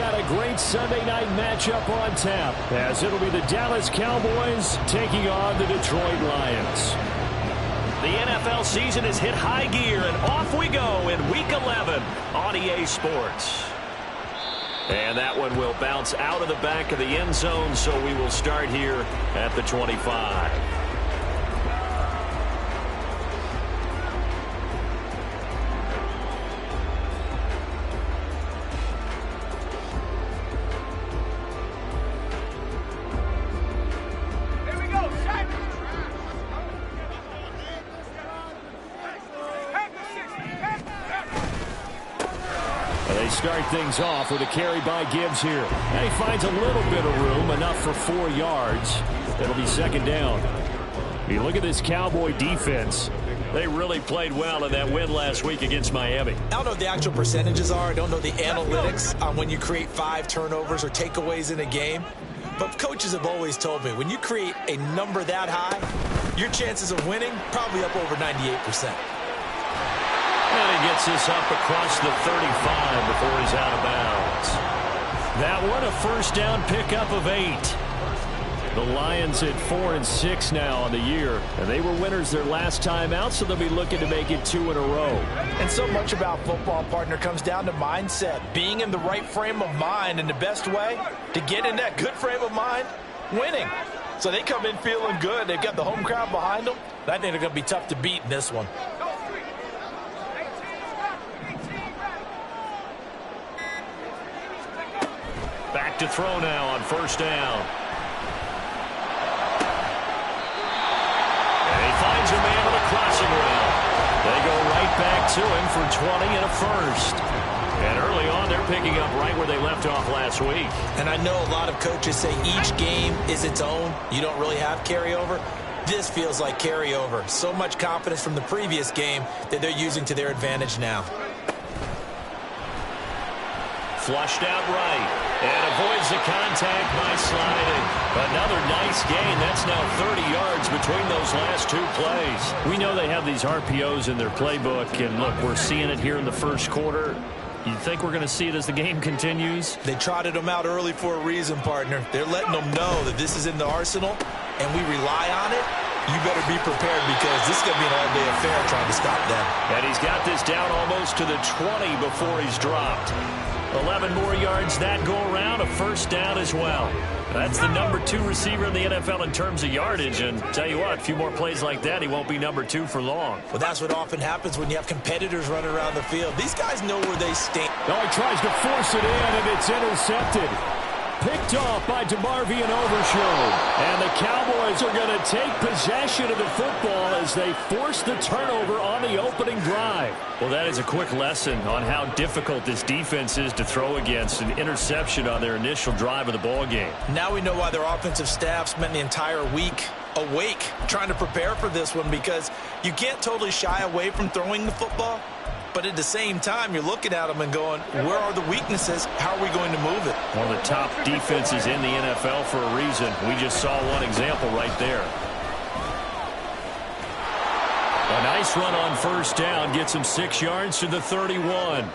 got a great Sunday night matchup on tap, as it'll be the Dallas Cowboys taking on the Detroit Lions. The NFL season has hit high gear, and off we go in Week 11 on EA Sports. And that one will bounce out of the back of the end zone, so we will start here at the 25. They start things off with a carry by Gibbs here. And he finds a little bit of room, enough for 4 yards. It'll be second down. You look at this Cowboy defense. They really played well in that win last week against Miami. I don't know what the actual percentages are. I don't know the analytics on when you create 5 turnovers or takeaways in a game. But coaches have always told me, when you create a number that high, your chances of winning probably up over 98%. And he gets this up across the 35 before he's out of bounds. That one, a first down pickup of 8. The Lions at 4-6 now on the year, and they were winners their last time out, so they'll be looking to make it 2 in a row. And so much about football, partner, comes down to mindset, being in the right frame of mind, and the best way to get in that good frame of mind, winning. So they come in feeling good. They've got the home crowd behind them. I think they're going to be tough to beat in this one. Back to throw now on first down. And he finds a man on a crossing route. They go right back to him for 20 and a first. And early on, they're picking up right where they left off last week. And I know a lot of coaches say each game is its own. You don't really have carryover. This feels like carryover. So much confidence from the previous game that they're using to their advantage now. Flushed out right. And avoids the contact by sliding. Another nice gain. That's now 30 yards between those last 2 plays. We know they have these RPOs in their playbook, and look, we're seeing it here in the first quarter. You think we're going to see it as the game continues? They trotted them out early for a reason, partner. They're letting them know that this is in the arsenal, and we rely on it. You better be prepared, because this is going to be an all-day affair trying to stop them. And he's got this down almost to the 20 before he's dropped. 11 more yards that go around, a first down as well. That's the number 2 receiver in the NFL in terms of yardage, and tell you what, a few more plays like that, he won't be number 2 for long. Well, that's what often happens when you have competitors running around the field. These guys know where they stand. Oh, he tries to force it in, and it's intercepted. Picked off by DeMarvion Overshown. And the Cowboys are going to take possession of the football as they force the turnover on the opening drive. Well, that is a quick lesson on how difficult this defense is to throw against. An interception on their initial drive of the ball game. Now we know why their offensive staff spent the entire week awake trying to prepare for this one, because you can't totally shy away from throwing the football. But at the same time, you're looking at them and going, where are the weaknesses? How are we going to move it? One of the top defenses in the NFL for a reason. We just saw one example right there. A nice run on first down gets him 6 yards to the 31.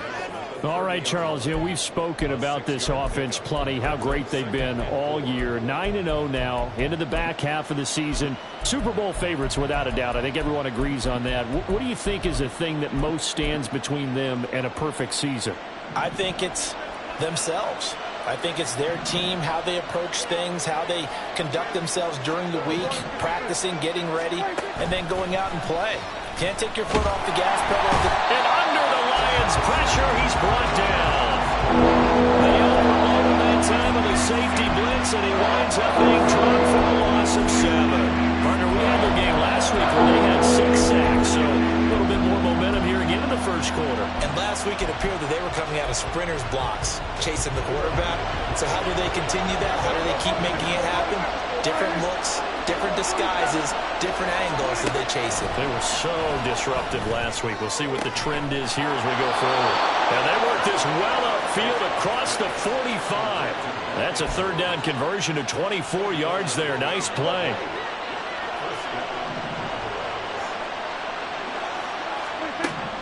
All right, Charles, we've spoken about this offense plenty, how great they've been all year. 9-0 now, into the back half of the season. Super Bowl favorites, without a doubt. I think everyone agrees on that. What do you think is the thing that most stands between them and a perfect season? I think it's themselves. I think it's their team, how they approach things, how they conduct themselves during the week, practicing, getting ready, and then going out and play. Can't take your foot off the gas pedal. And under the Lions' pressure, he's brought down. They overload him that time of the safety blitz, and he winds up being dropped for a loss of 7. Partner, we had their game last week where they had 6 sacks, so a little bit more momentum here again in the first quarter. And last week it appeared that they were coming out of sprinters blocks, chasing the quarterback. So how do they continue that? How do they keep making it happen? Different looks, different disguises, different angles that they chase it. They were so disruptive last week. We'll see what the trend is here as we go forward. And they work this well upfield across the 45. That's a third down conversion to 24 yards there. Nice play.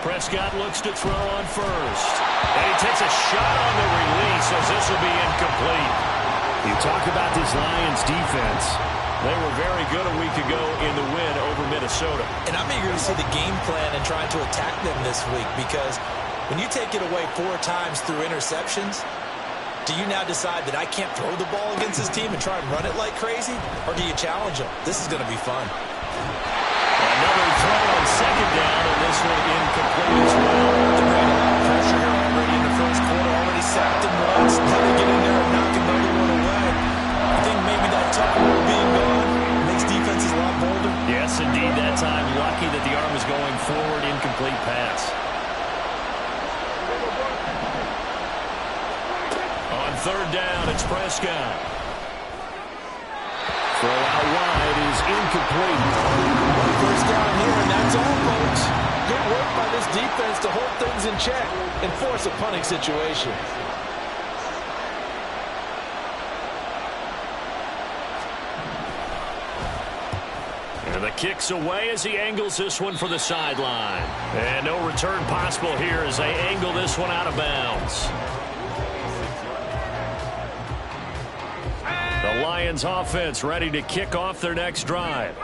Prescott looks to throw on first. And he takes a shot on the release as this will be incomplete. You talk about this Lions defense. They were very good a week ago in the win over Minnesota. And I'm eager to see the game plan and trying to attack them this week, because when you take it away 4 times through interceptions, do you now decide that I can't throw the ball against this team and try and run it like crazy? Or do you challenge them? This is going to be fun. Another throw on second down, and this one incomplete as well. They're bringing a lot of pressure here already in the first quarter. Already sacked him once. Now they get in there and knock another one away. I think maybe that Tucker being gone makes defenses a lot bolder. Yes, indeed. That time, lucky that the arm was going forward. Incomplete pass. On third down, it's Prescott. Throw out wide is incomplete. First down here, and that's all, folks. Good work by this defense to hold things in check and force a punting situation. And the kick's away as he angles this one for the sideline. And no return possible here as they angle this one out of bounds. The Lions offense ready to kick off their next drive.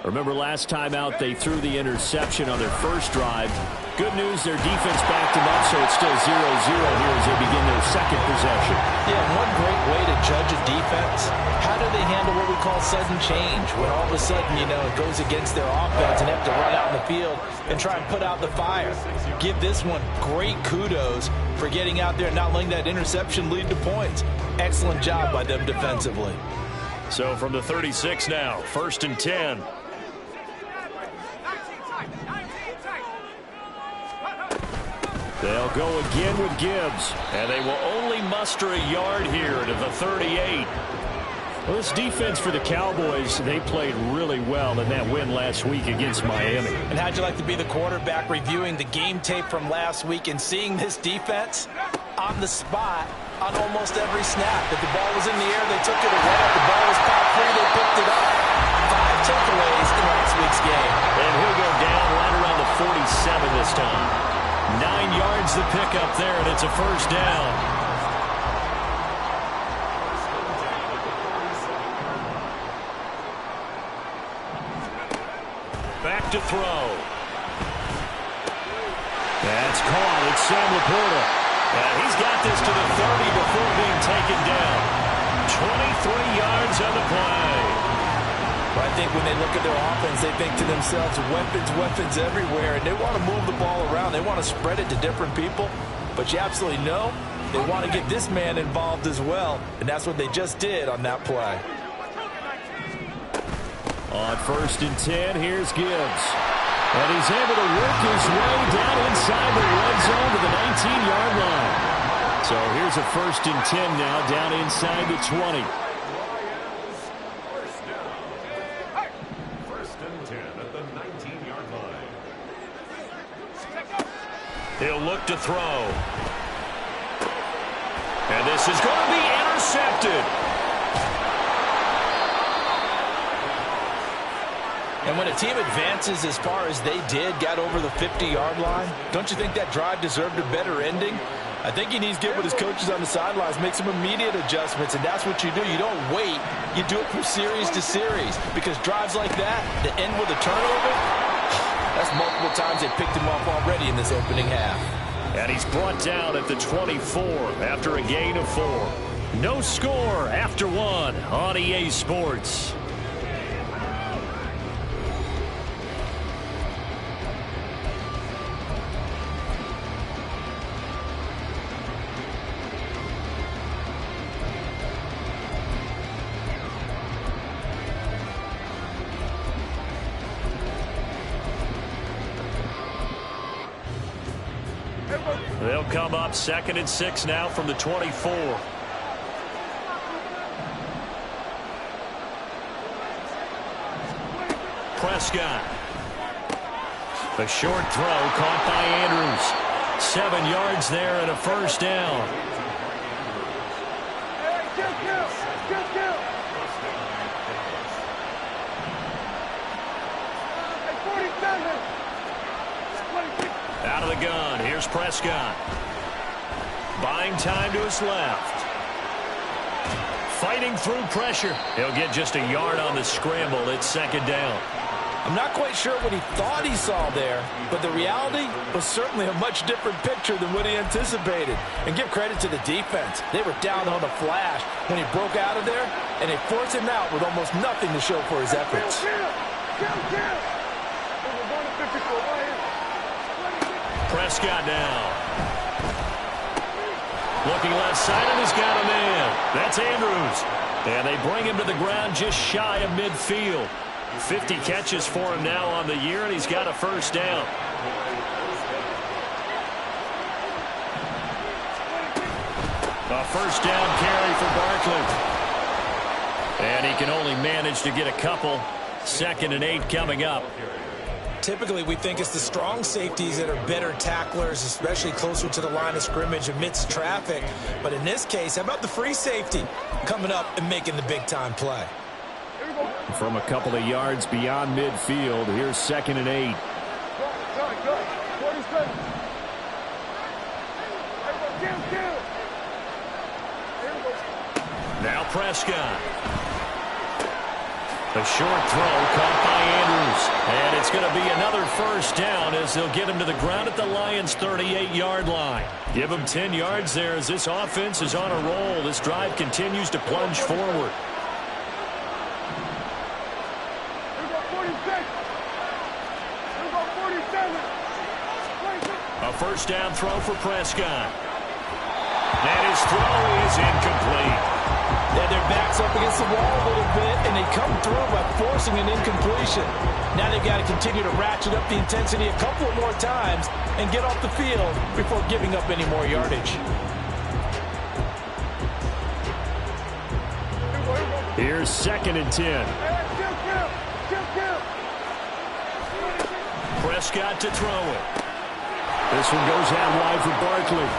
Remember last time out they threw the interception on their first drive. Good news, their defense backed them up, so it's still 0-0 here as they begin their second possession. Yeah, one great way to judge a defense, how do they handle what we call sudden change? When all of a sudden, you know, it goes against their offense and they have to run out in the field and try and put out the fire. Give this one great kudos for getting out there and not letting that interception lead to points. Excellent job by them defensively. So from the 36 now, 1st and 10. They'll go again with Gibbs. And they will only muster a yard here to the 38. Well, this defense for the Cowboys, they played really well in that win last week against Miami. And how'd you like to be the quarterback reviewing the game tape from last week and seeing this defense on the spot on almost every snap? If the ball was in the air, they took it away. If the ball was caught free, they picked it up. 5 takeaways in last week's game. And he'll go down right around the 47 this time. 9 yards to pick up there, and it's a first down. Back to throw. That's caught. It's Sam Laporta. And he's got this to the 30 before being taken down. 23 yards on the play. But I think when they look at their offense, they think to themselves, weapons, weapons everywhere, and they want to move the ball around. They want to spread it to different people. But you absolutely know they want to get this man involved as well, and that's what they just did on that play. On 1st and 10, here's Gibbs. And he's able to work his way down inside the red zone to the 19-yard line. So here's a 1st and 10 now, down inside the 20. He'll look to throw. And this is going to be intercepted. And when a team advances as far as they did, got over the 50-yard line, don't you think that drive deserved a better ending? I think he needs to get with his coaches on the sidelines, make some immediate adjustments, and that's what you do. You don't wait. You do it from series to series, because drives like that, that end with a turnover, that's multiple times they picked him off already in this opening half. And he's brought down at the 24 after a gain of 4. No score after 1 on EA Sports. They'll come up 2nd and 6 now from the 24. Prescott. A short throw caught by Andrews. 7 yards there and a first down. Out of the gun, here's Prescott. buying time to his left. Fighting through pressure. He'll get just a yard on the scramble. It's second down. I'm not quite sure what he thought he saw there, but the reality was certainly a much different picture than what he anticipated. And give credit to the defense. They were down on the flash when he broke out of there, and they forced him out with almost nothing to show for his efforts. Prescott now. Looking left side, and he's got a man. That's Andrews. And they bring him to the ground just shy of midfield. 50 catches for him now on the year, and he's got a first down. A first down carry for Barkley. And he can only manage to get a couple. 2nd and 8 coming up. Typically, we think it's the strong safeties that are better tacklers, especially closer to the line of scrimmage amidst traffic. But in this case, how about the free safety coming up and making the big-time play? From a couple of yards beyond midfield, here's 2nd and 8. Now Prescott. A short throw caught by Andrews. And it's going to be another first down as they'll get him to the ground at the Lions' 38-yard line. Give him 10 yards there as this offense is on a roll. This drive continues to plunge forward. A first down throw for Prescott. And his throw is incomplete. Yeah, their backs up against the wall a little bit, and they come through by forcing an incompletion. Now they've got to continue to ratchet up the intensity a couple more times and get off the field before giving up any more yardage. Here's 2nd and 10. Prescott to throw it. This one goes out wide for Barkley.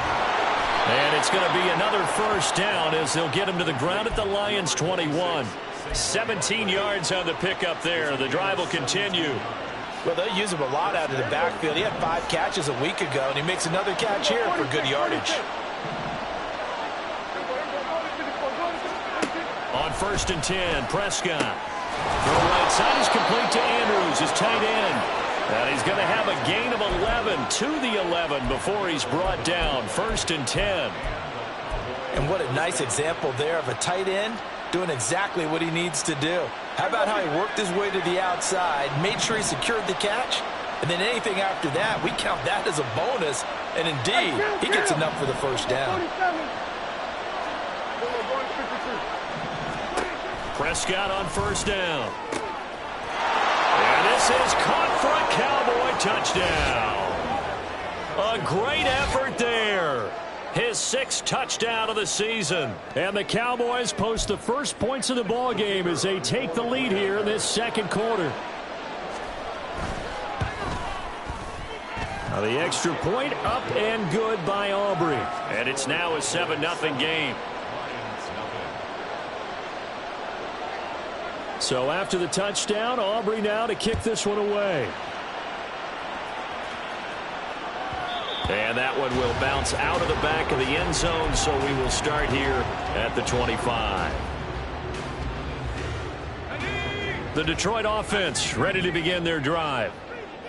And it's going to be another first down as they'll get him to the ground at the Lions' 21. 17 yards on the pickup there. The drive will continue. Well, they'll use him a lot out of the backfield. He had 5 catches a week ago, and he makes another catch here for good yardage. On 1st and 10, Prescott. Throw right side is complete to Andrews, his tight end. And he's going to have a gain of 11 to the 11 before he's brought down. 1st and 10. And what a nice example there of a tight end doing exactly what he needs to do. How about how he worked his way to the outside, made sure he secured the catch, and then anything after that, we count that as a bonus. And indeed, he gets enough for the first down. Prescott on 1st down. And this is caught for a Cowboy touchdown. A great effort there. His 6th touchdown of the season. And the Cowboys post the first points of the ball game as they take the lead here in this 2nd quarter. Now the extra point up and good by Aubrey. And it's now a 7-0 game. So after the touchdown, Aubrey now to kick this one away. And that one will bounce out of the back of the end zone, so we will start here at the 25. The Detroit offense ready to begin their drive.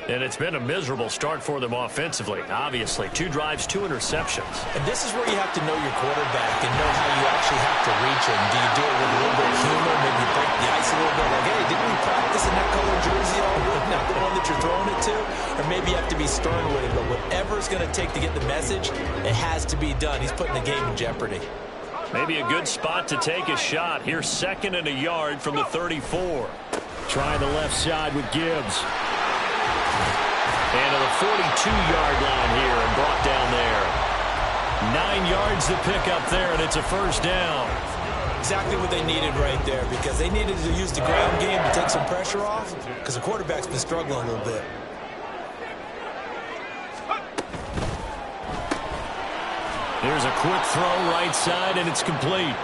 And it's been a miserable start for them offensively. Obviously, 2 drives, 2 interceptions. And this is where you have to know your quarterback and know how you actually have to reach him. Do you do it with a little bit of humor, maybe break the ice a little bit, like, hey, didn't we practice in that color jersey all week, not the one that you're throwing it to? Or maybe you have to be stern with it, but whatever it's going to take to get the message, it has to be done. He's putting the game in jeopardy. Maybe a good spot to take a shot. Here's 2nd and a yard from the 34. Trying the left side with Gibbs. And to the 42-yard line here and brought down there. 9 yards to pick up there, and it's a first down. Exactly what they needed right there, because they needed to use the ground game to take some pressure off, because the quarterback's been struggling a little bit. Here's a quick throw right side, and it's complete.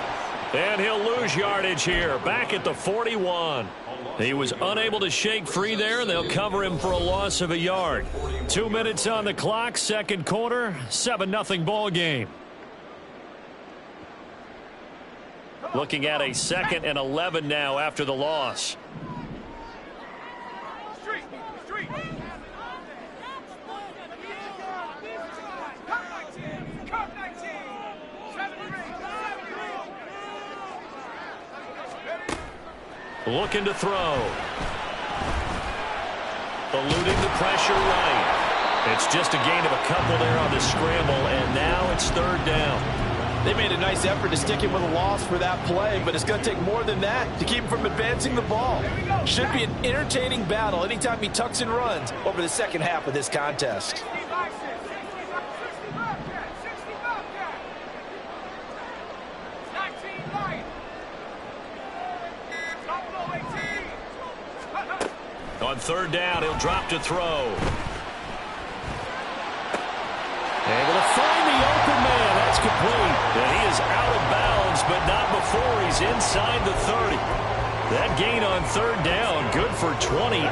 And he'll lose yardage here, back at the 41. He was unable to shake free there. They'll cover him for a loss of a yard. 2 minutes on the clock, 2nd quarter, 7-0 ball game. Looking at a 2nd and 11 now after the loss. Looking to throw. Eluding the pressure right. It's just a gain of a couple there on the scramble, and now it's 3rd down. They made a nice effort to stick him with a loss for that play, but it's going to take more than that to keep him from advancing the ball. Should be an entertaining battle anytime he tucks and runs over the second half of this contest. On 3rd down, he'll drop to throw. Able to find the open man. That's complete. And he is out of bounds, but not before he's inside the 30. That gain on 3rd down, good for 28.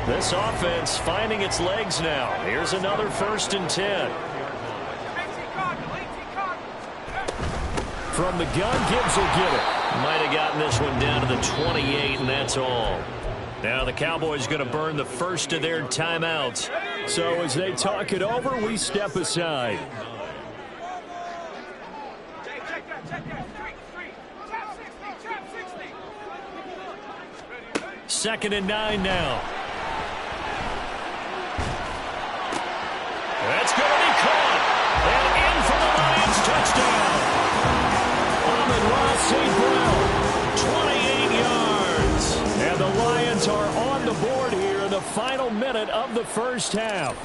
This offense finding its legs now. Here's another 1st and 10. From the gun, Gibbs will get it. Might have gotten this one down to the 28, and that's all. Now the Cowboys going to burn the first of their timeouts. So as they talk it over, we step aside. Second and 9 now. That's going to be caught. And in for the Lions touchdown. Amon-Ra St. Brown, 28 yards. And the Lions are on the board here in the final minute of the first half.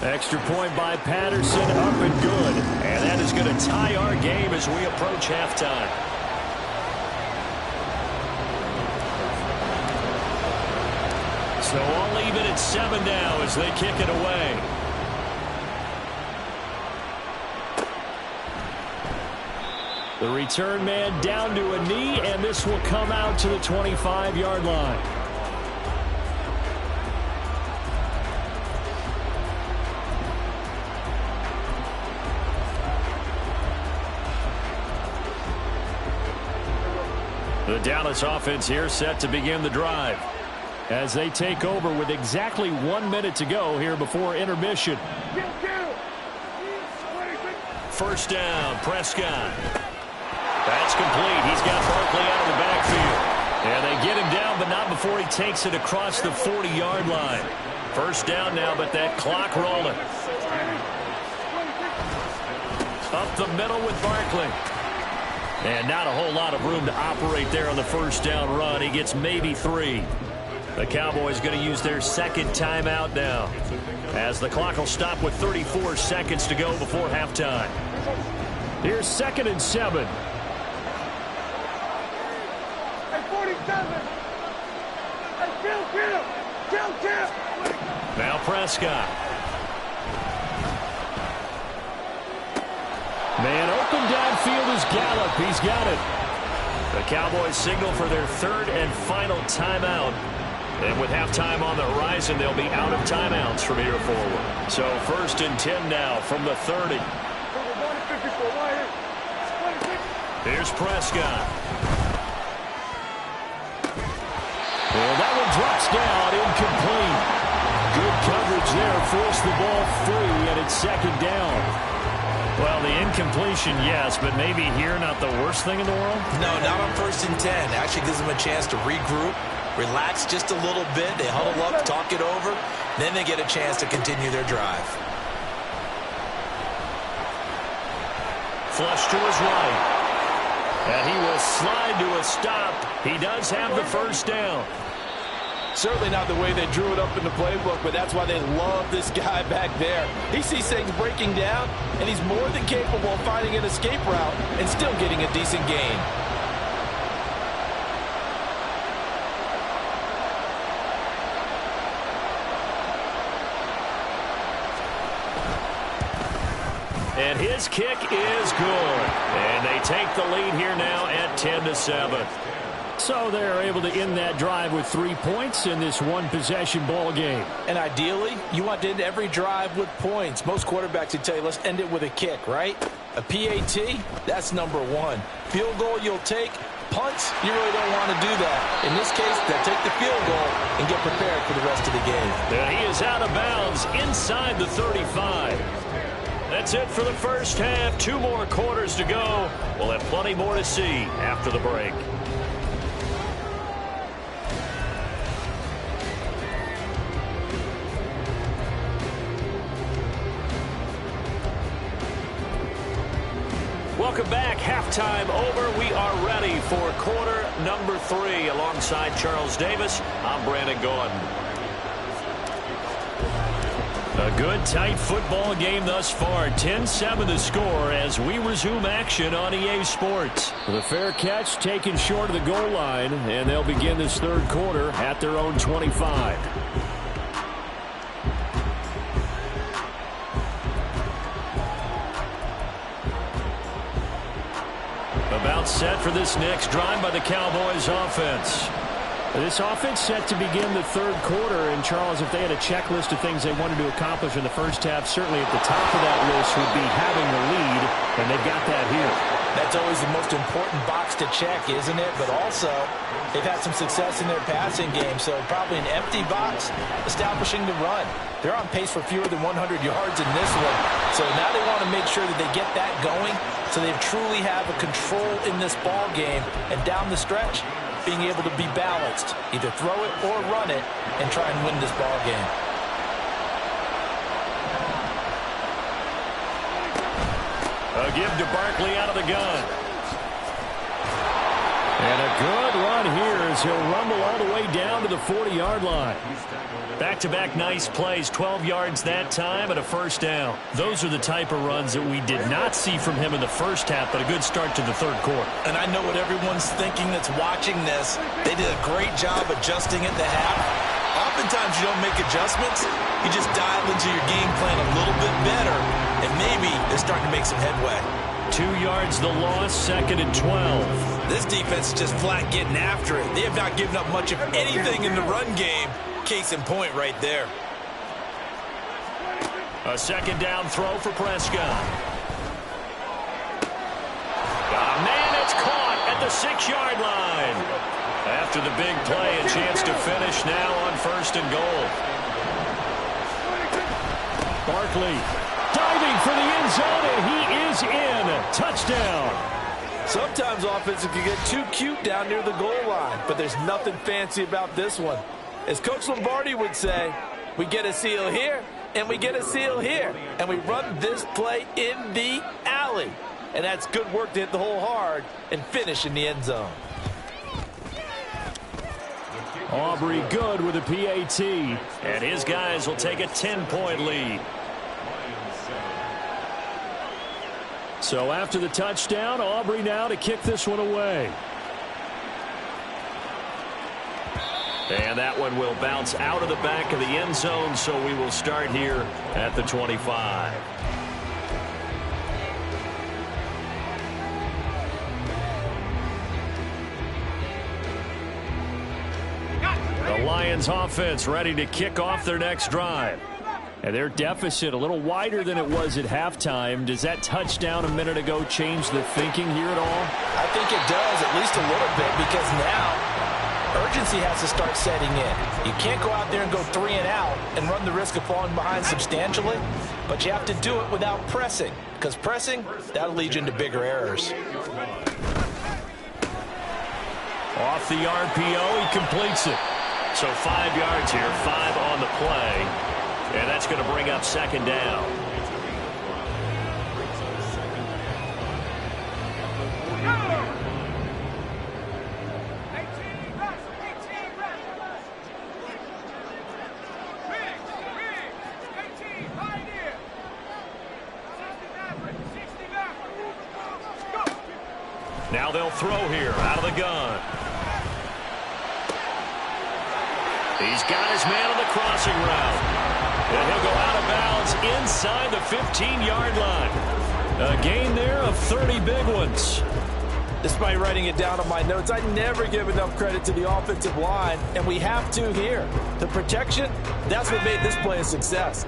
Extra point by Patterson, up and good. And that is going to tie our game as we approach halftime. So all even at 7 now as they kick it away. The return man down to a knee, and this will come out to the 25-yard line. The Dallas offense here set to begin the drive as they take over with exactly 1 minute to go here before intermission. First down, Prescott. That's complete. He's got Barkley out of the backfield. And they get him down, but not before he takes it across the 40-yard line. First down now, but that clock rolling. Up the middle with Barkley. And not a whole lot of room to operate there on the first down run. He gets maybe 3. The Cowboys going to use their second timeout now, as the clock will stop with 34 seconds to go before halftime. Here's 2nd and 7. Now Prescott. Man open downfield is Gallup. He's got it. The Cowboys signal for their 3rd and final timeout. And with halftime on the horizon, they'll be out of timeouts from here forward. So 1st and 10 now from the 30. Here's Prescott. Well, that one drops down, incomplete. Good coverage there, forced the ball free, and it's 2nd down. Well, the incompletion, yes, but maybe here not the worst thing in the world? No, not on 1st and 10. Actually gives them a chance to regroup, relax just a little bit. They huddle up, talk it over, then they get a chance to continue their drive. Flush to his right. And he will slide to a stop. He does have the first down. Certainly not the way they drew it up in the playbook, but that's why they love this guy back there. He sees things breaking down, and he's more than capable of finding an escape route and still getting a decent gain. And his kick is good. And they take the lead here now at 10-7. So they're able to end that drive with 3 points in this one-possession ball game. And ideally, you want to end every drive with points. Most quarterbacks would tell you, let's end it with a kick, right? A PAT, that's number one. Field goal you'll take. Punts, you really don't want to do that. In this case, they'll take the field goal and get prepared for the rest of the game. And he is out of bounds inside the 35. That's it for the first half. 2 more quarters to go. We'll have plenty more to see after the break. Welcome back. Halftime over. We are ready for quarter number 3. Alongside Charles Davis, I'm Brandon Gordon. A good, tight football game thus far. 10-7 the score as we resume action on EA Sports. The fair catch taken short of the goal line, and they'll begin this third quarter at their own 25. About set for this next drive by the Cowboys offense. This offense set to begin the third quarter, and Charles, if they had a checklist of things they wanted to accomplish in the first half, certainly at the top of that list would be having the lead, and they've got that here. That's always the most important box to check, isn't it? But also, they've had some success in their passing game, so probably an empty box establishing the run. They're on pace for fewer than 100 yards in this one, so now they want to make sure that they get that going so they truly have a control in this ball game, and down the stretch, being able to be balanced, either throw it or run it, and try and win this ball game. A give to Barkley out of the gun. And a good run here as he'll rumble all the way down to the 40-yard line. Back-to-back nice plays, 12 yards that time and a first down. Those are the type of runs that we did not see from him in the first half, but a good start to the third quarter. And I know what everyone's thinking that's watching this. They did a great job adjusting at the half. Oftentimes you don't make adjustments. You just dial into your game plan a little bit better, and maybe they're starting to make some headway. 2 yards the loss, 2nd and 12. This defense is just flat getting after it. They have not given up much of anything in the run game. Case in point right there. A second down throw for Prescott. Man, it's caught at the 6-yard line. After the big play, a chance to finish now on 1st and goal. Barkley diving for the end zone, and he is in. Touchdown. Sometimes offenses can get too cute down near the goal line, but there's nothing fancy about this one. As Coach Lombardi would say, we get a seal here, and we get a seal here, and we run this play in the alley. And that's good work to hit the hole hard and finish in the end zone. Aubrey good with a PAT. And his guys will take a 10-point lead. So after the touchdown, Aubrey now to kick this one away. And that one will bounce out of the back of the end zone, so we will start here at the 25. The Lions offense ready to kick off their next drive. And their deficit a little wider than it was at halftime. Does that touchdown a minute ago change the thinking here at all? I think it does, at least a little bit, because now urgency has to start setting in. You can't go out there and go 3 and out and run the risk of falling behind substantially, but you have to do it without pressing, because pressing, that'll lead you into bigger errors. Off the RPO, he completes it. So 5 yards here, 5 on the play. And that's going to bring up 2nd down. Now they'll throw here out of the gun. He's got his man on the crossing route. And he'll go out of bounds inside the 15-yard line. A gain there of 30 big ones. Despite writing it down on my notes, I never give enough credit to the offensive line, and we have to here. The protection, that's what made this play a success.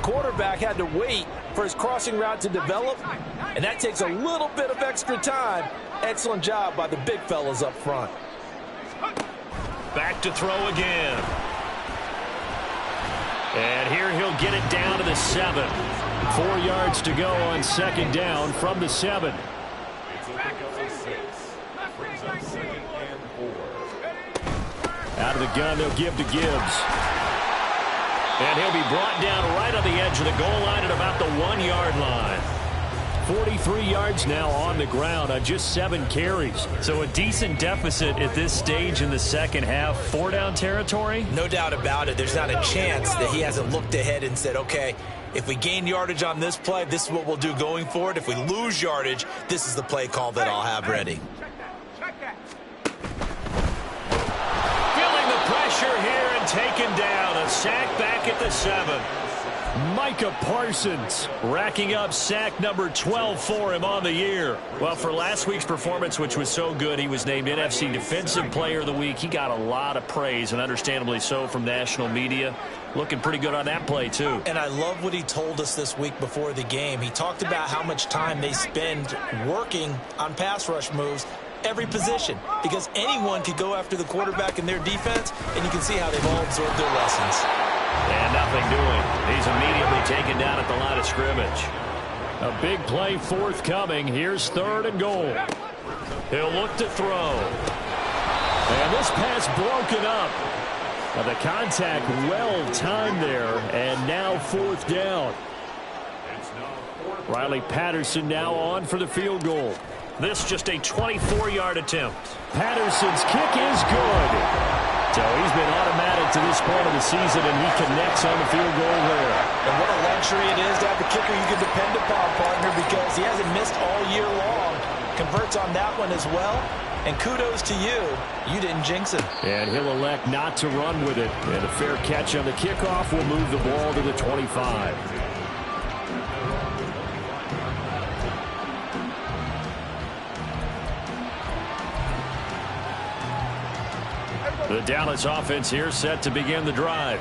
quarterback had to wait for his crossing route to develop, and that takes a little bit of extra time. Excellent job by the big fellas up front. Back to throw again. And here he'll get it down to the 7. 4 yards to go on second down from the 7. Out of the gun, they'll give to Gibbs. And he'll be brought down right on the edge of the goal line at about the 1-yard line. 43 yards now on the ground on just 7 carries. So a decent deficit at this stage in the second half. 4-down territory? No doubt about it. There's not a chance that he hasn't looked ahead and said, okay, if we gain yardage on this play, this is what we'll do going forward. If we lose yardage, this is the play call that I'll have ready. Feeling the pressure here and taken down. A sack back at the 7. Micah Parsons racking up sack number 12 for him on the year. Well, for last week's performance, which was so good, he was named NFC Defensive Player of the Week. He got a lot of praise, and understandably so, from national media. Looking pretty good on that play, too. And I love what he told us this week before the game. He talked about how much time they spend working on pass rush moves, every position, because anyone could go after the quarterback in their defense, and you can see how they've all absorbed their lessons. And nothing doing. He's immediately taken down at the line of scrimmage. A big play forthcoming. Here's 3rd and goal. He'll look to throw. And this pass broken up. Now the contact well timed there, and now 4th down. Riley Patterson now on for the field goal. This just a 24-yard attempt. Patterson's kick is good. So he's been automatic to this point of the season, and he connects on the field goal there. And what a luxury it is to have a kicker you can depend upon, partner, because he hasn't missed all year long. Converts on that one as well. And kudos to you. You didn't jinx him. And he'll elect not to run with it. And a fair catch on the kickoff will move the ball to the 25. The Dallas offense here set to begin the drive.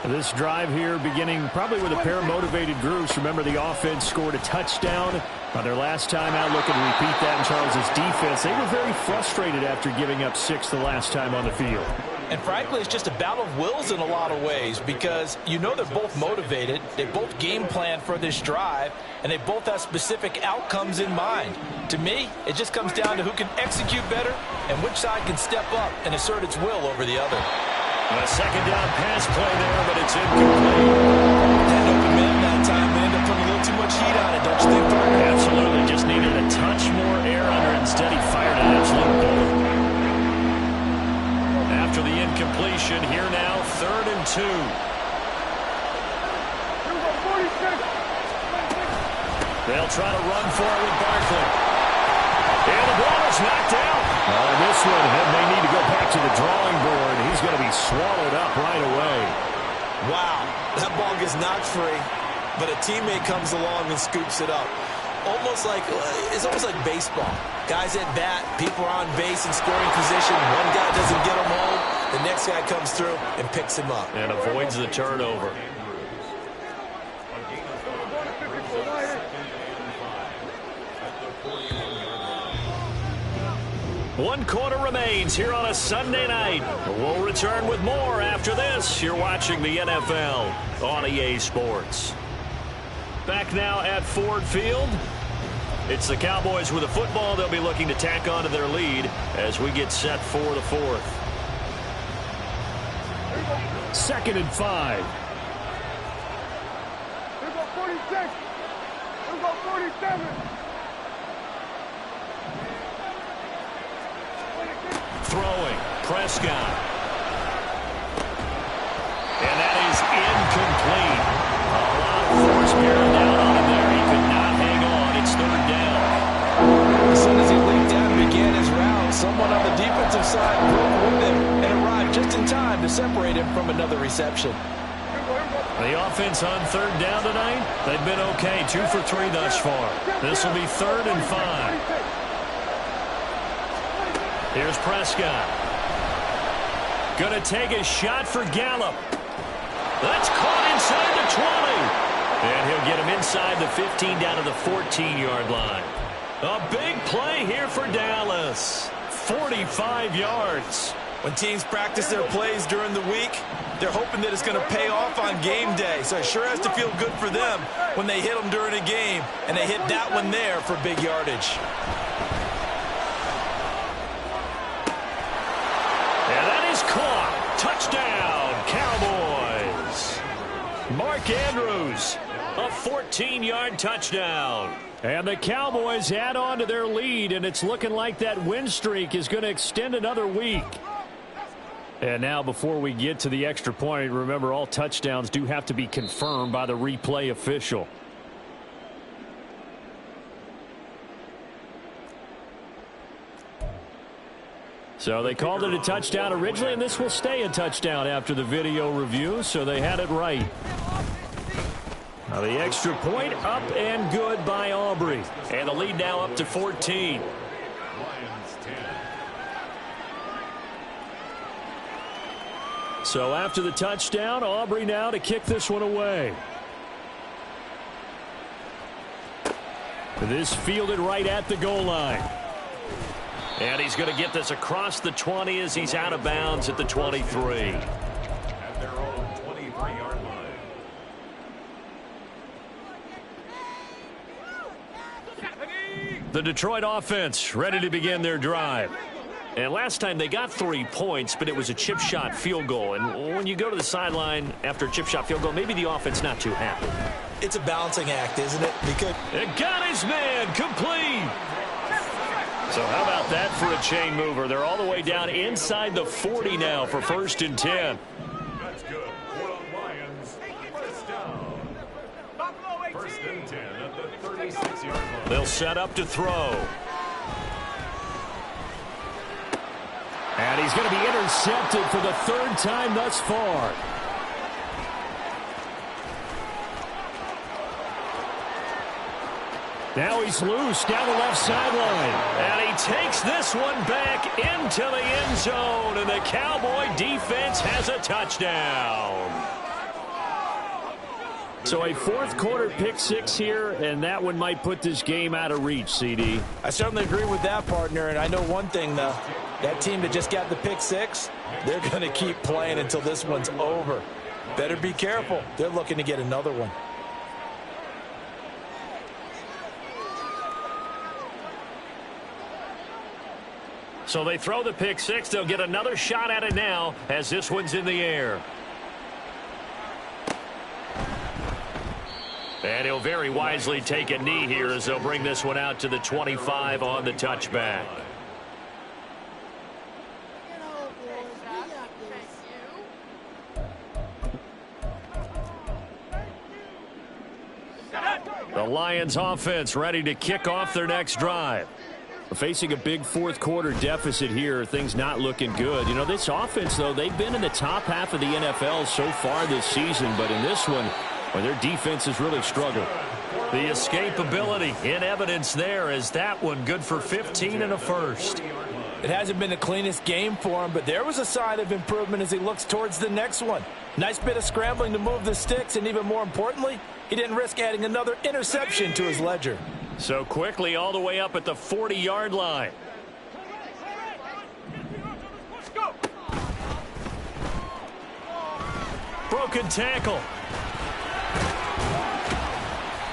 This drive here beginning probably with a pair of motivated groups. Remember, the offense scored a touchdown on their last time out. Looking to repeat that in Charles's defense. They were very frustrated after giving up 6 the last time on the field. And frankly, it's just a battle of wills in a lot of ways, because you know they're both motivated. They both game plan for this drive, and they both have specific outcomes in mind. To me, it just comes down to who can execute better and which side can step up and assert its will over the other. A second down pass play there, but it's incomplete. That open man that time, they end up putting a little too much heat on it, don't you think, partner? Absolutely. Just needed a touch more air under it. Instead, he fired an absolute bullet. After the incompletion, here now, 3rd and 2. They'll try to run for it with Barkley. And the ball is knocked out. On this one, he may need to go back to the drawing board. He's going to be swallowed up right away. Wow, that ball gets knocked free, but a teammate comes along and scoops it up. It's almost like baseball. Guys at bat, people are on base in scoring position. One guy doesn't get him home. The next guy comes through and picks him up. And avoids the turnover. One quarter remains here on a Sunday night. We'll return with more after this. You're watching the NFL on EA Sports. Back now at Ford Field. It's the Cowboys with a football. They'll be looking to tack on to their lead as we get set for the 4th. 2nd and 5. Here go 46. Here go 47. Throwing, Prescott. And that is incomplete. A lot of force bearing down on him there. He could not hang on. It's 3rd down. As soon as he leaped down and began his round, someone on the defensive side broke with him and arrived just in time to separate him from another reception. The offense on 3rd down tonight, they've been okay. 2 for 3 thus far. This will be 3rd and 5. Here's Prescott. Going to take a shot for Gallup. That's caught inside the 20. And he'll get him inside the 15 down to the 14-yard line. A big play here for Dallas. 45 yards. When teams practice their plays during the week, they're hoping that it's going to pay off on game day. So it sure has to feel good for them when they hit them during a game, and they hit that one there for big yardage. And that is caught. Touchdown, Cowboys. Mark Andrews, a 14-yard touchdown. And the Cowboys add on to their lead, and it's looking like that win streak is going to extend another week. And now before we get to the extra point, remember all touchdowns do have to be confirmed by the replay official. So they called it a touchdown originally, and this will stay a touchdown after the video review, so they had it right. Now the extra point up and good by Aubrey. And the lead now up to 14. So after the touchdown, Aubrey now to kick this one away. This fielded right at the goal line. And he's going to get this across the 20 as he's out of bounds at the 23. At their own 23-yard line. The Detroit offense ready to begin their drive. And last time they got 3 points, but it was a chip shot field goal. And when you go to the sideline after a chip shot field goal, maybe the offense not too happy. It's a balancing act, isn't it? Because it got his man complete. So how about that for a chain mover? They're all the way down inside the 40 now for 1st and 10. That's good. For the Lions, first down. 1st and 10 at the 36-yard line. They'll set up to throw. And he's going to be intercepted for the 3rd time thus far. Now he's loose down the left sideline. And he takes this one back into the end zone. And the Cowboy defense has a touchdown. So a 4th quarter pick 6 here, and that one might put this game out of reach, CD. I certainly agree with that, partner. And I know one thing, though. That team that just got the pick 6, they're going to keep playing until this one's over. Better be careful. They're looking to get another one. So they throw the pick 6. They'll get another shot at it now as this one's in the air. And he'll very wisely take a knee here as they'll bring this one out to the 25 on the touchback. The Lions offense ready to kick off their next drive. Facing a big 4th quarter deficit here, things not looking good. You know, this offense, though, they've been in the top half of the NFL so far this season, but in this one, well, their defense has really struggled. The escapability in evidence there as that one good for 15 and a first. It hasn't been the cleanest game for him, but there was a sign of improvement as he looks towards the next one. Nice bit of scrambling to move the sticks, and even more importantly, he didn't risk adding another interception to his ledger. So quickly all the way up at the 40-yard line. Broken tackle.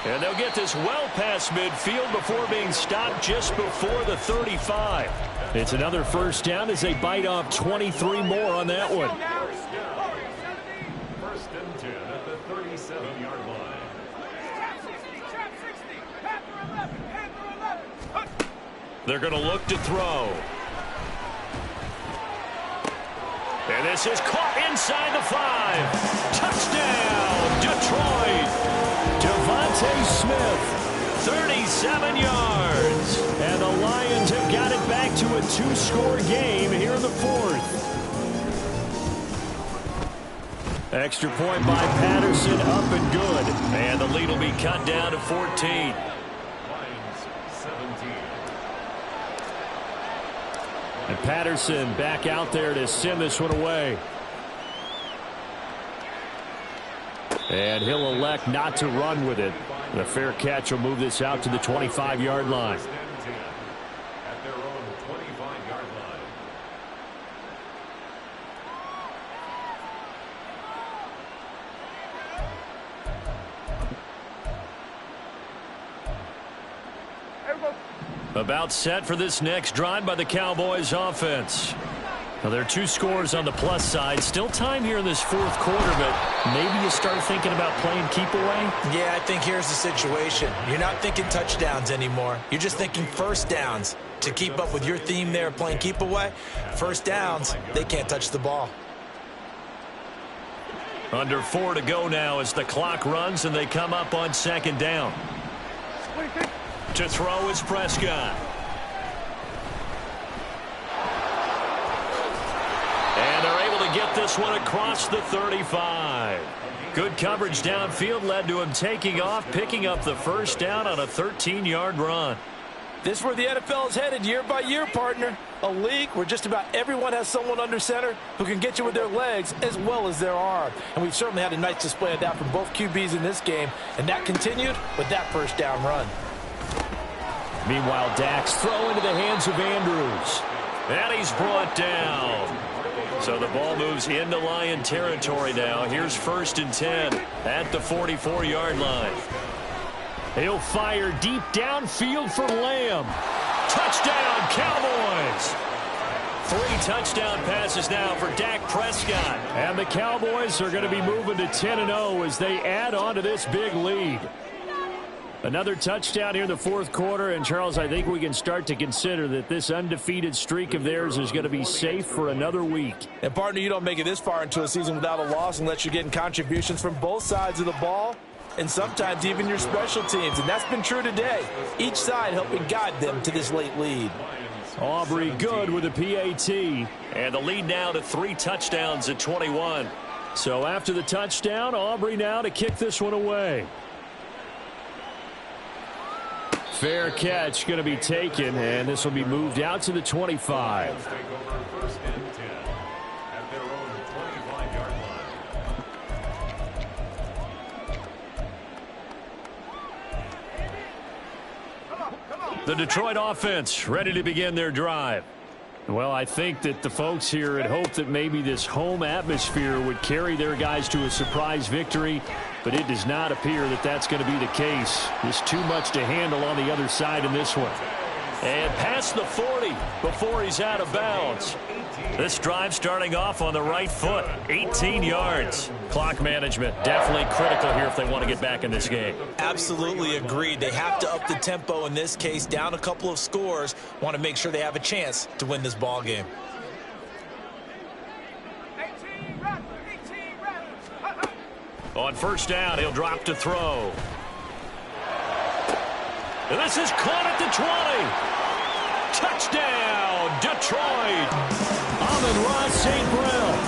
And they'll get this well past midfield before being stopped just before the 35. It's another first down as they bite off 23 more on that one. 1st and 10 at the 37-yard line. They're going to look to throw. And this is caught inside the 5. Touchdown, Detroit. Devontae Smith, 37 yards. and the Lions have got it back to a 2-score game here in the 4th. Extra point by Patterson, up and good. And the lead will be cut down to 14. Lions 17. And Patterson back out there to send this one away. And he'll elect not to run with it. The fair catch will move this out to the 25-yard line. At their own 25-yard line. About set for this next drive by the Cowboys offense. Now, there are 2 scores on the plus side. Still time here in this fourth quarter, but maybe you start thinking about playing keep away? Yeah, I think here's the situation. You're not thinking touchdowns anymore. You're just thinking first downs. To keep up with your theme there, playing keep away, first downs, they can't touch the ball. Under 4 to go now as the clock runs and they come up on second down. To throw is Prescott. And they're able to get this one across the 35. Good coverage downfield led to him taking off, picking up the first down on a 13-yard run. This is where the NFL is headed year by year, partner. A league where just about everyone has someone under center who can get you with their legs as well as their arm. And we've certainly had a nice display of that from both QBs in this game. And that continued with that first down run. Meanwhile, Dak's throw into the hands of Andrews. And he's brought down. So the ball moves into Lion territory now. Here's 1st and 10 at the 44-yard line. He'll fire deep downfield for Lamb. Touchdown, Cowboys! 3 touchdown passes now for Dak Prescott. And the Cowboys are going to be moving to 10-0 as they add on to this big lead. Another touchdown here in the fourth quarter. And, Charles, I think we can start to consider that this undefeated streak of theirs is going to be safe for another week. And, partner, you don't make it this far into a season without a loss unless you're getting contributions from both sides of the ball and sometimes even your special teams. And that's been true today. Each side helping guide them to this late lead. Aubrey good with a PAT. And the lead now to 3 touchdowns at 21. So after the touchdown, Aubrey now to kick this one away. Fair catch going to be taken, and this will be moved out to the 25. Take over 1st and 10 at their own 25-yard line. The Detroit offense ready to begin their drive. Well, I think that the folks here had hoped that maybe this home atmosphere would carry their guys to a surprise victory, but it does not appear that that's going to be the case. There's too much to handle on the other side in this one. And past the 40 before he's out of bounds. This drive starting off on the right foot, 18 yards. Clock management definitely critical here if they want to get back in this game. Absolutely agreed. They have to up the tempo in this case, down a couple of scores. Want to make sure they have a chance to win this ball game. On first down, he'll drop to throw. And this is caught at the 20. Touchdown, Detroit. Amon-Ra St. Brown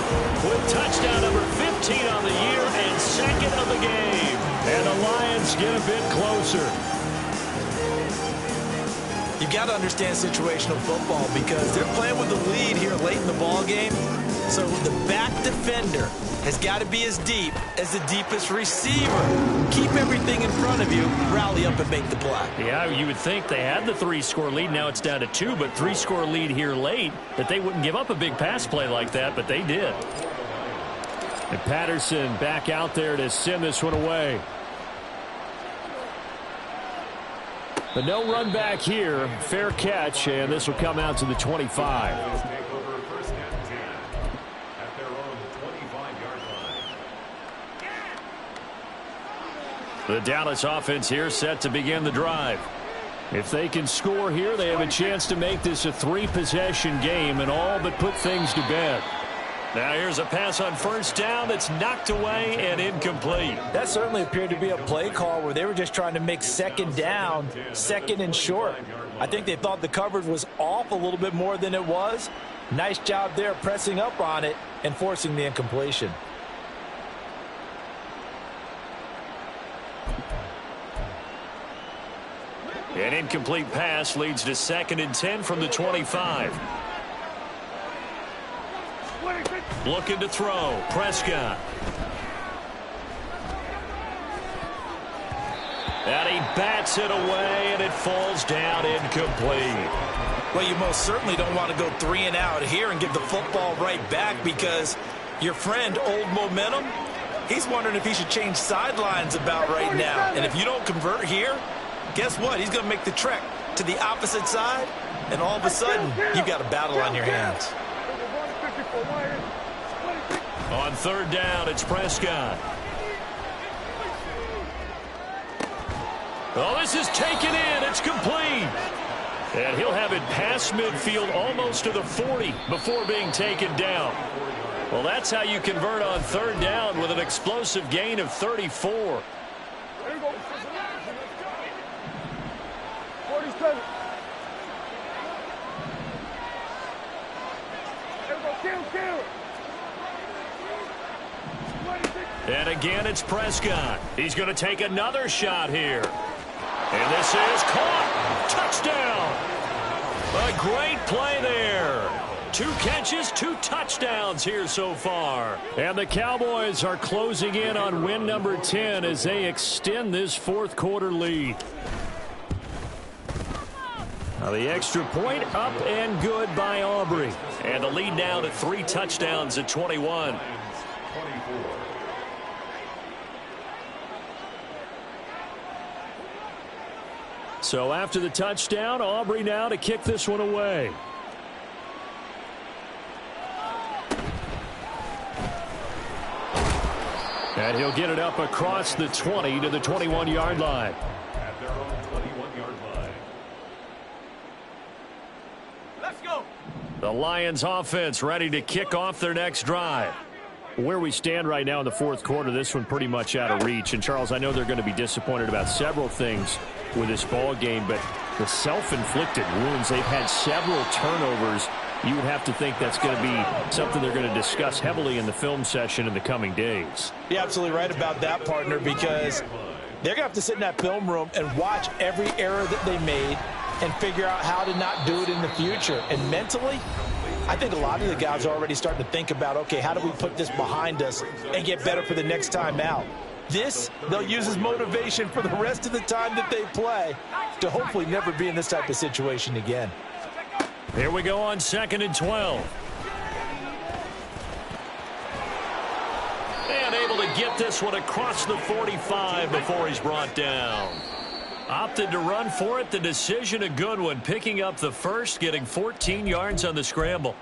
with touchdown number 15 on the year and 2nd of the game. And the Lions get a bit closer. You've got to understand situational football because they're playing with the lead here late in the ball game. So the back defender has got to be as deep as the deepest receiver. Keep everything in front of you, rally up and make the play. Yeah, you would think they had the 3-score lead. Now it's down to 2, but 3-score lead here late, that they wouldn't give up a big pass play like that, but they did. And Patterson back out there to send this one away. But no run back here. Fair catch, and this will come out to the 25. The Dallas offense here set to begin the drive. If they can score here, they have a chance to make this a 3-possession game and all but put things to bed. Now here's a pass on first down that's knocked away and incomplete. That certainly appeared to be a play call where they were just trying to make second down, second and short. I think they thought the coverage was off a little bit more than it was. Nice job there pressing up on it and forcing the incompletion. An incomplete pass leads to 2nd and 10 from the 25. Looking to throw. Prescott. And he bats it away, and it falls down incomplete. Well, you most certainly don't want to go 3 and out here and give the football right back, because your friend, Old Momentum, he's wondering if he should change sidelines about right now. And if you don't convert here, guess what? He's going to make the trek to the opposite side, and all of a sudden, you've got a battle on your hands. On 3rd down, it's Prescott. Oh, this is taken in. It's complete. And he'll have it past midfield almost to the 40 before being taken down. Well, that's how you convert on 3rd down with an explosive gain of 34. There you go. 47. There you go. Kill. And again, it's Prescott. He's going to take another shot here. And this is caught. Touchdown. A great play there. 2 catches, 2 touchdowns here so far. And the Cowboys are closing in on win number 10 as they extend this 4th quarter lead. Now the extra point up and good by Aubrey. And the lead now to 3 touchdowns at 21. So after the touchdown, Aubrey now to kick this one away. And he'll get it up across the 20 to the 21-yard line. At their own 21-yard line. Let's go. The Lions offense ready to kick off their next drive. Where we stand right now in the 4th quarter, this one pretty much out of reach. And, Charles, I know they're going to be disappointed about several things with this ball game, but the self-inflicted wounds, they've had several turnovers. You would have to think that's going to be something they're going to discuss heavily in the film session in the coming days. You're absolutely right about that, partner, because they're going to have to sit in that film room and watch every error that they made and figure out how to not do it in the future. And mentally, I think a lot of the guys are already starting to think about, okay, how do we put this behind us and get better for the next time out? This, they'll use as motivation for the rest of the time that they play to hopefully never be in this type of situation again. Here we go on 2nd and 12. And able to get this one across the 45 before he's brought down. Opted to run for it. The decision a good one. Picking up the first, getting 14 yards on the scramble.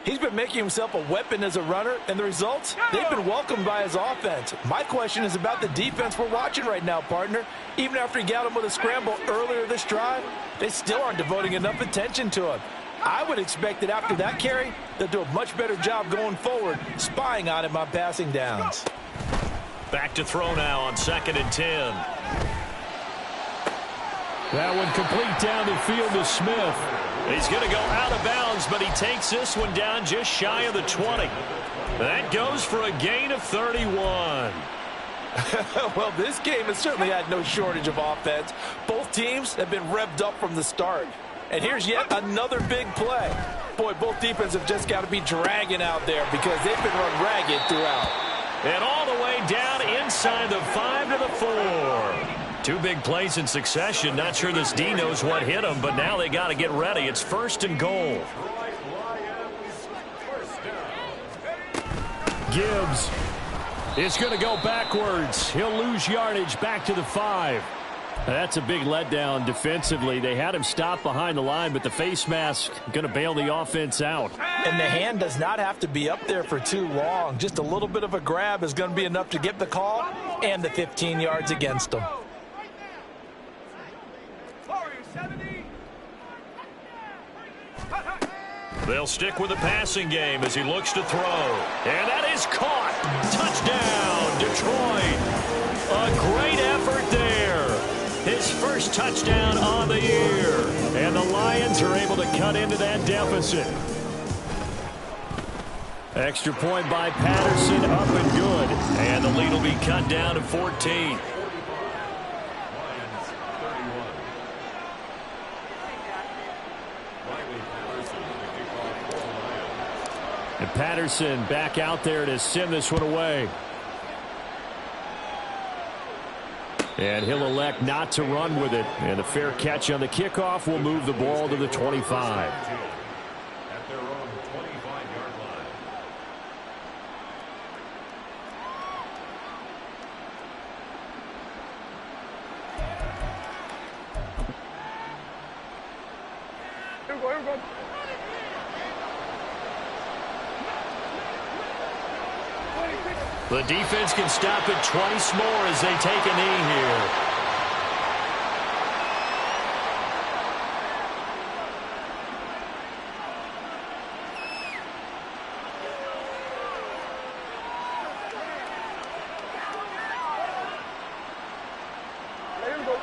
He's been making himself a weapon as a runner, and the results, they've been welcomed by his offense. My question is about the defense we're watching right now, partner. Even after he got him with a scramble earlier this drive, they still aren't devoting enough attention to him. I would expect that after that carry, they'll do a much better job going forward, spying on him on passing downs. Back to throw now on 2nd and 10. That one complete down the field to Smith. He's going to go out of bounds, but he takes this one down just shy of the 20. That goes for a gain of 31. Well, this game has certainly had no shortage of offense. Both teams have been revved up from the start. And here's yet another big play. Boy, both defenses have just got to be dragging out there because they've been run ragged throughout. And all the way down inside the 5 to the 4. 2 big plays in succession. Not sure this D knows what hit him, but now they got to get ready. It's 1st and goal. Gibbs is going to go backwards. He'll lose yardage back to the 5. That's a big letdown defensively. They had him stop behind the line, but the face mask going to bail the offense out. And the hand does not have to be up there for too long. Just a little bit of a grab is going to be enough to get the call and the 15 yards against them. They'll stick with the passing game as he looks to throw. And that is caught. Touchdown, Detroit. A great effort there. His first touchdown on the year. And the Lions are able to cut into that deficit. Extra point by Patterson, up and good. And the lead will be cut down to 14. And Patterson back out there to send this one away. And he'll elect not to run with it. And a fair catch on the kickoff will move the ball to the 25. At their own 25-yard line. Here we go, here we go. The defense can stop it twice more as they take a knee here. Here we go.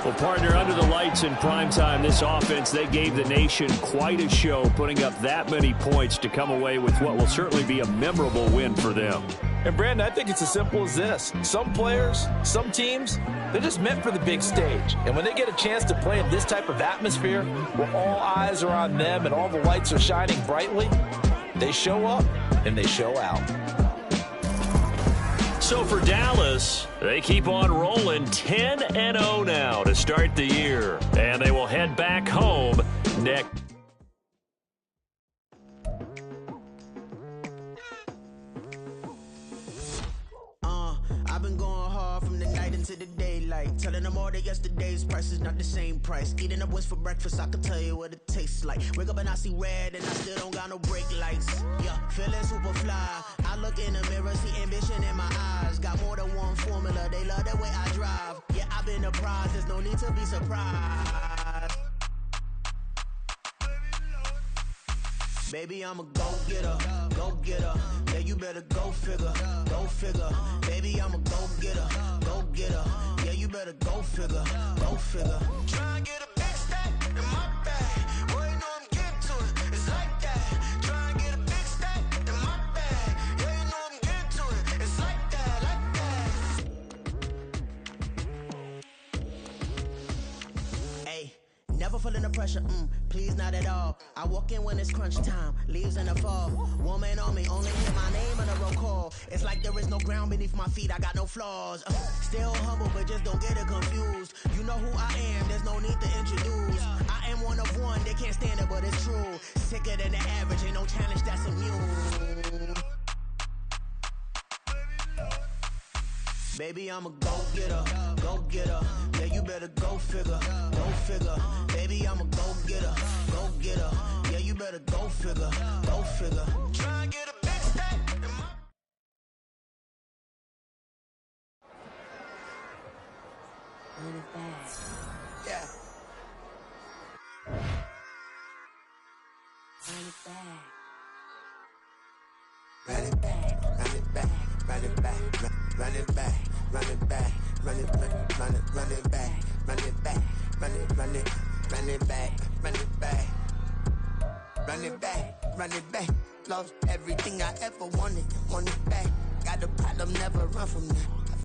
Well, partner, under the lights in primetime, this offense, they gave the nation quite a show, putting up that many points to come away with what will certainly be a memorable win for them. And, Brandon, I think it's as simple as this. Some players, some teams, they're just meant for the big stage. And when they get a chance to play in this type of atmosphere where all eyes are on them and all the lights are shining brightly, they show up and they show out. So for Dallas, they keep on rolling 10-0 now to start the year. And they will head back home next. I've been going hard from the night into the daylight, telling them all that yesterday's price is not the same price. Eating up what's for breakfast, I can tell you what it tastes like. Wake up and I see red and I still don't got no brake lights. Yeah, feeling super fly. I look in the mirror, see ambition in my eyes. Got more than one formula, they love the way I drive. Yeah, I've been a prize, there's no need to be surprised. Baby, I'm a go-getter, go-getter. Yeah, you better go figure, go figure. Baby, I'm a go-getter, go-getter. Yeah, you better go figure, go figure. Try and get a big stack in my bag. Boy, you know I'm getting to it, it's like that. Try and get a big stack in my bag. Yeah, you know I'm getting to it, it's like that, like that. Hey, never feeling the pressure, please not at all. I walk in when it's crunch time, leaves in the fall. Woman on me, only hear my name in a roll call. It's like there is no ground beneath my feet, I got no flaws. Still humble, but just don't get it confused. You know who I am, there's no need to introduce. I am one of one, they can't stand it, but it's true. Sicker than the average, ain't no challenge that's immune. Baby, I'm a go-getter, go-getter. Yeah, you better go figure, go figure. Baby, I'm a go-getter, go-getter. Yeah, you better go figure, go figure. Try and get a big stack in my... Run it back. Yeah. Run it back. Run it back, run it back, run it back, run it back, run it back, run it back, run it back, run it back, run it back, run it back, run it back, run it back. Lost everything I ever wanted, want it back. Got a problem, never run from that.